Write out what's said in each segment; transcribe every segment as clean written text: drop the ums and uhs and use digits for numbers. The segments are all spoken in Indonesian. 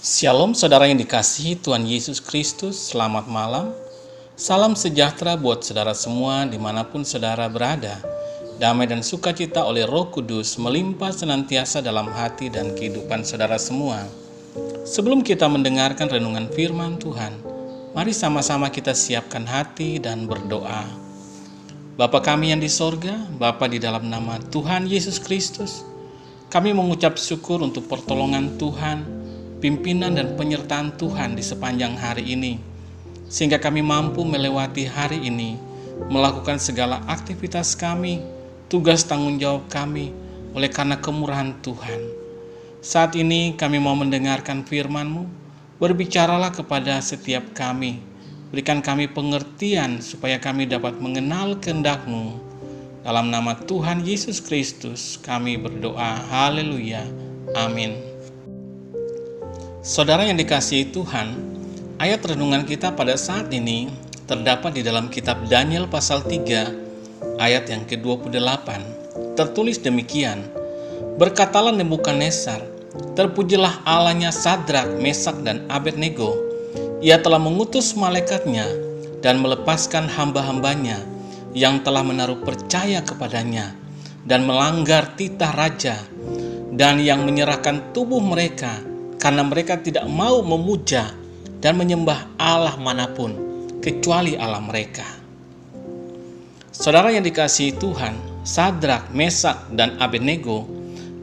Shalom saudara yang dikasihi Tuhan Yesus Kristus, selamat malam. Salam sejahtera buat saudara semua dimanapun saudara berada. Damai dan sukacita oleh Roh Kudus melimpah senantiasa dalam hati dan kehidupan saudara semua. Sebelum kita mendengarkan renungan firman Tuhan, mari sama-sama kita siapkan hati dan berdoa. Bapa kami yang di sorga, Bapa di dalam nama Tuhan Yesus Kristus, kami mengucap syukur untuk pertolongan Tuhan, pimpinan dan penyertaan Tuhan di sepanjang hari ini, sehingga kami mampu melewati hari ini, melakukan segala aktivitas kami, tugas tanggung jawab kami, oleh karena kemurahan Tuhan. Saat ini kami mau mendengarkan firman-Mu, berbicaralah kepada setiap kami, berikan kami pengertian supaya kami dapat mengenal kehendak-Mu. Dalam nama Tuhan Yesus Kristus kami berdoa, haleluya, amin. Saudara yang dikasihi Tuhan, ayat renungan kita pada saat ini terdapat di dalam kitab Daniel pasal 3 ayat yang ke-28. Tertulis demikian, berkatalah Nebukadnezar, terpujilah Allahnya Sadrak, Mesak dan Abednego. Ia telah mengutus malaikatnya dan melepaskan hamba-hambanya yang telah menaruh percaya kepadanya dan melanggar titah raja, dan yang menyerahkan tubuh mereka karena mereka tidak mau memuja dan menyembah Allah manapun kecuali Allah mereka. Saudara yang dikasihi Tuhan, Sadrak, Mesak, dan Abednego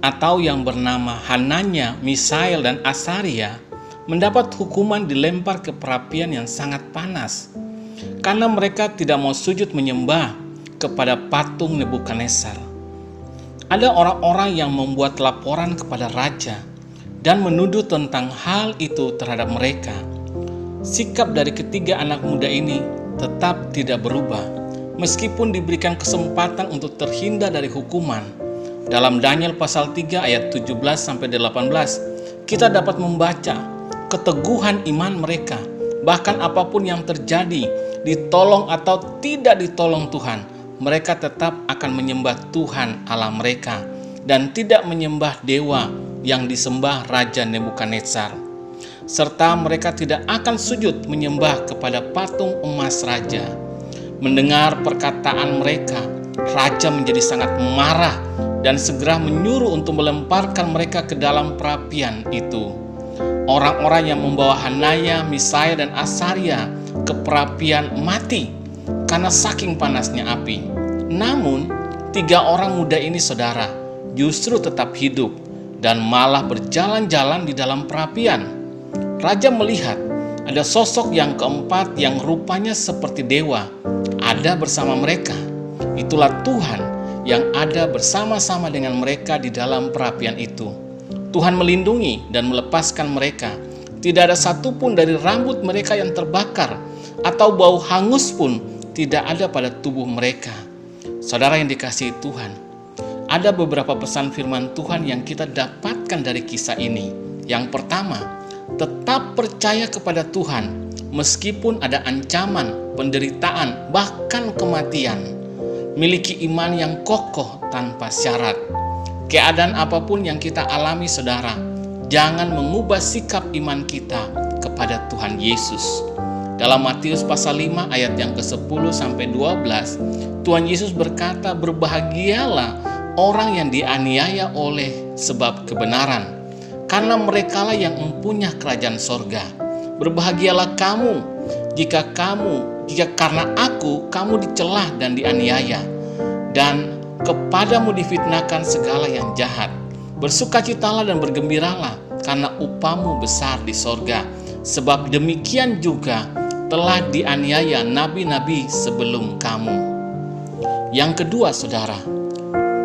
atau yang bernama Hananya, Misael, dan Asaria mendapat hukuman dilempar ke perapian yang sangat panas karena mereka tidak mau sujud menyembah kepada patung Nebukadnezar. Ada orang-orang yang membuat laporan kepada raja dan menuduh tentang hal itu terhadap mereka. Sikap dari ketiga anak muda ini tetap tidak berubah, meskipun diberikan kesempatan untuk terhindar dari hukuman. Dalam Daniel pasal 3 ayat 17-18, kita dapat membaca keteguhan iman mereka. Bahkan apapun yang terjadi, ditolong atau tidak ditolong Tuhan, mereka tetap akan menyembah Tuhan Allah mereka dan tidak menyembah dewa yang disembah Raja Nebukadnezar. Serta mereka tidak akan sujud menyembah kepada patung emas raja. Mendengar perkataan mereka, raja menjadi sangat marah dan segera menyuruh untuk melemparkan mereka ke dalam perapian itu. Orang-orang yang membawa Hananya, Misael, dan Asaria ke perapian mati karena saking panasnya api. Namun, tiga orang muda ini saudara justru tetap hidup dan malah berjalan-jalan di dalam perapian. Raja melihat ada sosok yang keempat yang rupanya seperti dewa ada bersama mereka. Itulah Tuhan yang ada bersama-sama dengan mereka di dalam perapian itu. Tuhan melindungi dan melepaskan mereka. Tidak ada satupun dari rambut mereka yang terbakar atau bau hangus pun tidak ada pada tubuh mereka. Saudara yang dikasihi Tuhan, ada beberapa pesan firman Tuhan yang kita dapatkan dari kisah ini. Yang pertama, tetap percaya kepada Tuhan meskipun ada ancaman, penderitaan, bahkan kematian. Miliki iman yang kokoh tanpa syarat. Keadaan apapun yang kita alami saudara, jangan mengubah sikap iman kita kepada Tuhan Yesus. Dalam Matius pasal 5 ayat yang ke-10-12, Tuhan Yesus berkata, berbahagialah orang yang dianiaya oleh sebab kebenaran, karena merekalah yang mempunyai kerajaan sorga. Berbahagialah kamu jika karena aku kamu dicelah dan dianiaya, dan kepadamu difitnahkan segala yang jahat. Bersukacitalah dan bergembiralah, karena upamu besar di sorga. Sebab demikian juga telah dianiaya nabi-nabi sebelum kamu. Yang kedua saudara,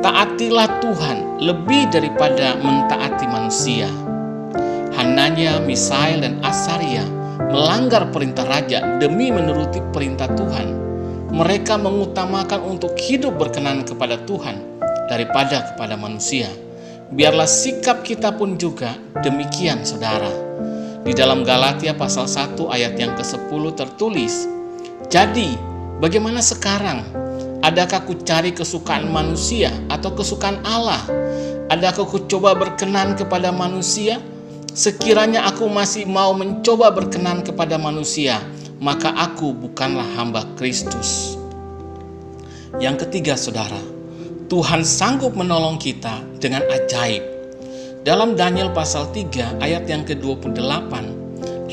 taatilah Tuhan lebih daripada mentaati manusia. Hananya, Misael, dan Asaria melanggar perintah raja demi menuruti perintah Tuhan. Mereka mengutamakan untuk hidup berkenan kepada Tuhan daripada kepada manusia. Biarlah sikap kita pun juga demikian saudara. Di dalam Galatia pasal 1 ayat yang ke-10 tertulis, jadi bagaimana sekarang? Adakah ku cari kesukaan manusia atau kesukaan Allah? Adakah ku coba berkenan kepada manusia Sekiranya aku masih mau mencoba berkenan kepada manusia, maka aku bukanlah hamba Kristus. Yang ketiga, saudara, Tuhan sanggup menolong kita dengan ajaib. Dalam Daniel pasal 3 ayat yang ke-28,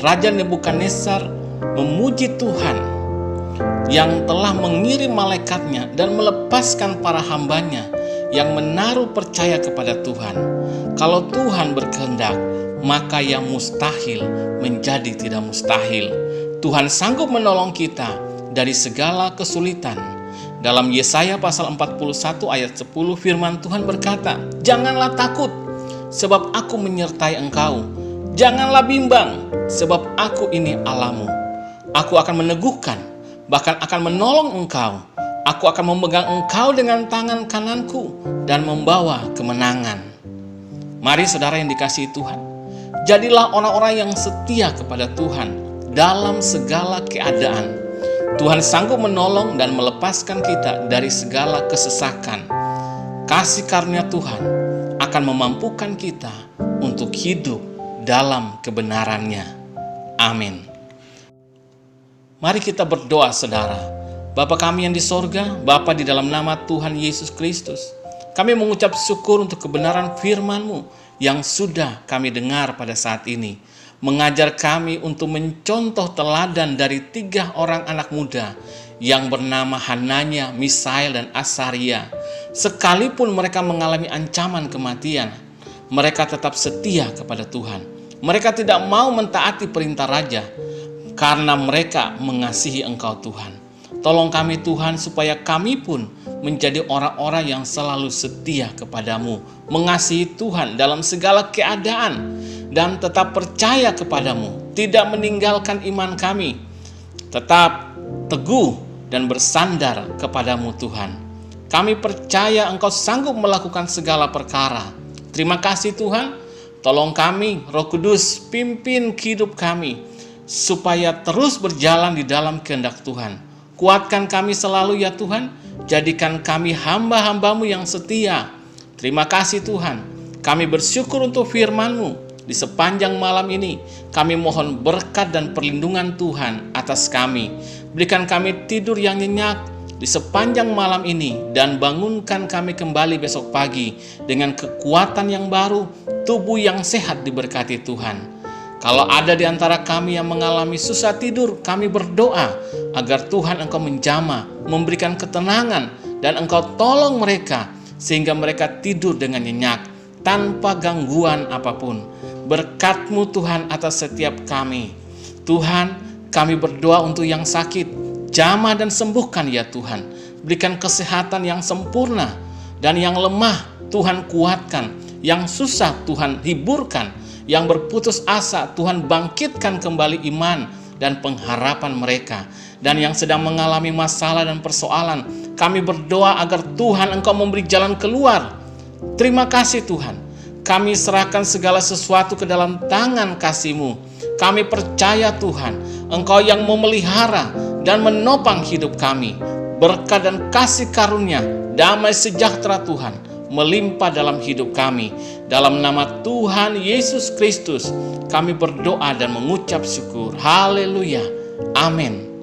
Raja Nebukadnezar memuji Tuhan yang telah mengirim malaikatnya dan melepaskan para hambanya yang menaruh percaya kepada Tuhan. Kalau Tuhan berkehendak, maka yang mustahil menjadi tidak mustahil. Tuhan sanggup menolong kita dari segala kesulitan. Dalam Yesaya pasal 41 ayat 10 firman Tuhan berkata, "Janganlah takut, sebab aku menyertai engkau. Janganlah bimbang, sebab aku ini Allahmu. Aku akan meneguhkan, bahkan akan menolong engkau. Aku akan memegang engkau dengan tangan kananku dan membawa kemenangan." Mari saudara yang dikasihi Tuhan, jadilah orang-orang yang setia kepada Tuhan dalam segala keadaan. Tuhan sanggup menolong dan melepaskan kita dari segala kesesakan. Kasih karunia Tuhan akan memampukan kita untuk hidup dalam kebenarannya. Amin. Mari kita berdoa, saudara. Bapa kami yang di sorga, Bapa, di dalam nama Tuhan Yesus Kristus, kami mengucap syukur untuk kebenaran firman-Mu yang sudah kami dengar pada saat ini. Mengajar kami untuk mencontoh teladan dari 3 orang anak muda yang bernama Hananya, Misael, dan Asaria. Sekalipun mereka mengalami ancaman kematian, mereka tetap setia kepada Tuhan. Mereka tidak mau mentaati perintah raja karena mereka mengasihi Engkau, Tuhan. Tolong kami, Tuhan, supaya kami pun menjadi orang-orang yang selalu setia kepadamu, mengasihi Tuhan dalam segala keadaan, dan tetap percaya kepadamu, tidak meninggalkan iman kami, tetap teguh dan bersandar kepadamu, Tuhan. Kami percaya Engkau sanggup melakukan segala perkara. Terima kasih, Tuhan. Tolong kami, Roh Kudus, pimpin hidup kami, supaya terus berjalan di dalam kehendak Tuhan. Kuatkan kami selalu ya Tuhan, jadikan kami hamba-hamba-Mu yang setia. Terima kasih Tuhan, kami bersyukur untuk firman-Mu. Di sepanjang malam ini, kami mohon berkat dan perlindungan Tuhan atas kami. Berikan kami tidur yang nyenyak di sepanjang malam ini, dan bangunkan kami kembali besok pagi dengan kekuatan yang baru, tubuh yang sehat diberkati Tuhan. Kalau ada di antara kami yang mengalami susah tidur, kami berdoa agar Tuhan Engkau menjamah, memberikan ketenangan, dan Engkau tolong mereka sehingga mereka tidur dengan nyenyak tanpa gangguan apapun. Berkat-Mu Tuhan atas setiap kami. Tuhan, kami berdoa untuk yang sakit, jamah dan sembuhkan ya Tuhan. Berikan kesehatan yang sempurna, dan yang lemah Tuhan kuatkan, yang susah Tuhan hiburkan, yang berputus asa Tuhan bangkitkan kembali iman dan pengharapan mereka. Dan yang sedang mengalami masalah dan persoalan, kami berdoa agar Tuhan Engkau memberi jalan keluar. Terima kasih Tuhan, kami serahkan segala sesuatu ke dalam tangan kasih-Mu. Kami percaya Tuhan, Engkau yang memelihara dan menopang hidup kami. Berkat dan kasih karunia, damai sejahtera Tuhan melimpah dalam hidup kami. Dalam nama Tuhan Yesus Kristus, kami berdoa dan mengucap syukur. Haleluya. Amin.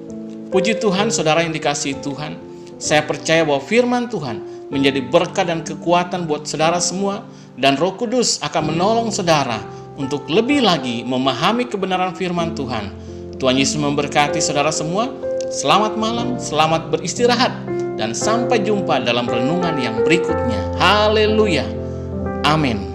Puji Tuhan, saudara yang dikasihi Tuhan. Saya percaya bahwa firman Tuhan menjadi berkat dan kekuatan buat saudara semua, dan Roh Kudus akan menolong saudara untuk lebih lagi memahami kebenaran firman Tuhan. Tuhan Yesus memberkati saudara semua. Selamat malam, selamat beristirahat, dan sampai jumpa dalam renungan yang berikutnya. Haleluya. Amin.